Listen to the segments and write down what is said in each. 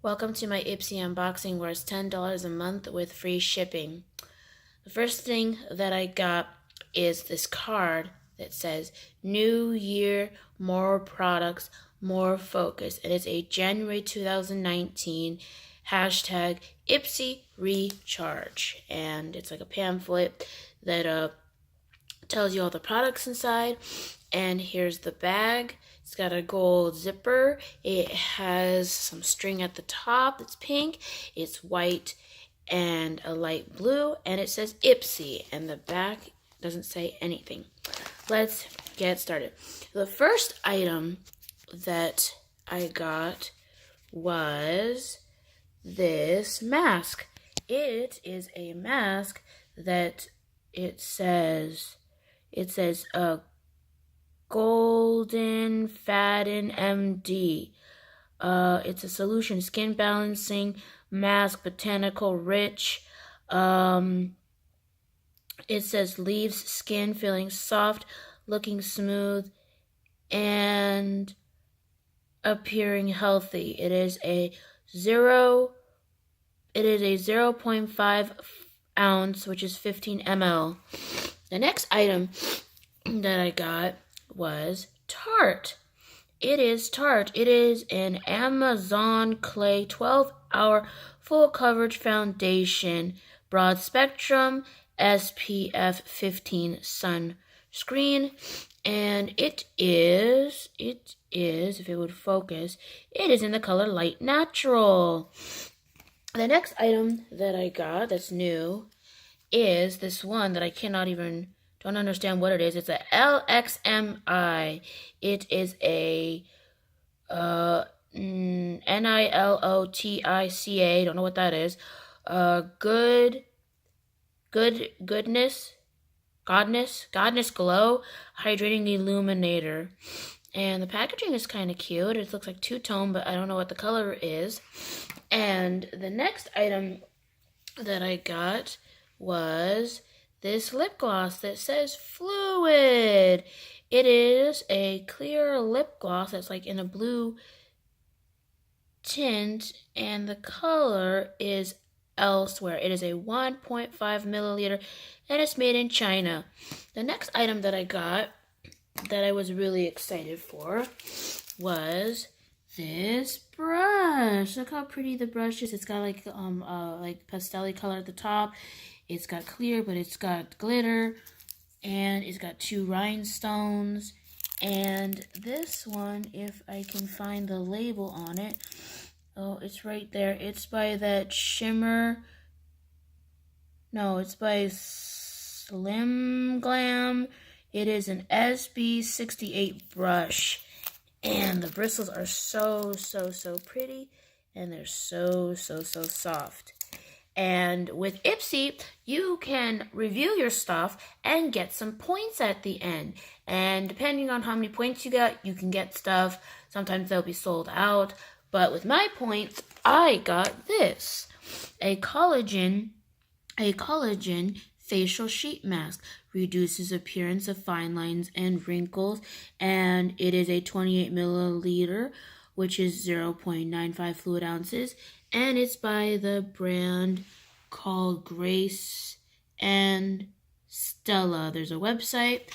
Welcome to my ipsy unboxing where it's $10 a month with free shipping. The first thing that I got is this card that says New Year, More Products, More Focus. It is a January 2019 hashtag ipsy recharge. And it's like a pamphlet that tells you all the products inside. And here's the bag. It's got a gold zipper. It has some string at the top that's pink. It's white and a light blue. And it says ipsy. And the back doesn't say anything. Let's get started. The first item that I got was this mask. It is a mask that it says Golden Faden MD. It's a solution skin balancing mask, botanical rich. It says leaves skin feeling soft, looking smooth, and appearing healthy. It is a 0.5 ounce, which is 15 ml. The next item that I got was Tarte. It is Tarte. It is an Amazon Clay 12-hour full coverage foundation, broad spectrum, SPF 15 sunscreen, and it is, if it would focus, it is in the color Light Natural. The next item that I got that's new is this one that I don't understand what it is. It's a LXMI. It is a NILOTICA. Don't know what that is. Godness Glow Hydrating Illuminator. And the packaging is kind of cute. It looks like two-tone, but I don't know what the color is. And the next item that I got was this lip gloss that says Fluid. It is a clear lip gloss that's like in a blue tint, and the color is Elsewhere. It is a 1.5 milliliter, and it's made in China. The next item that I got that I was really excited for was this brush. Look how pretty the brush is. It's got like pastel color at the top. It's got clear, but it's got glitter, and it's got 2 rhinestones. And this one, if I can find the label on it, oh, it's right there. It's by that shimmer. No, it's by Slim Glam. It is an SB68 brush, and the bristles are so pretty, and they're so soft. And with Ipsy, you can review your stuff and get some points at the end. And depending on how many points you get, you can get stuff. Sometimes they'll be sold out. But with my points, I got this. A collagen facial sheet mask. Reduces appearance of fine lines and wrinkles. And it is a 28 milliliter, which is 0.95 fluid ounces. And it's by the brand called Grace and Stella. There's a website,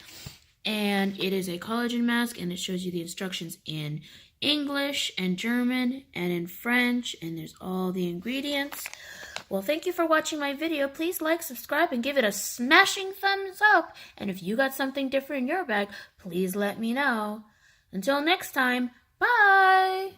and it is a collagen mask, and it shows you the instructions in English and German and in French, and there's all the ingredients. Well, thank you for watching my video. Please like, subscribe, and give it a smashing thumbs up. And if you got something different in your bag, please let me know. Until next time, bye!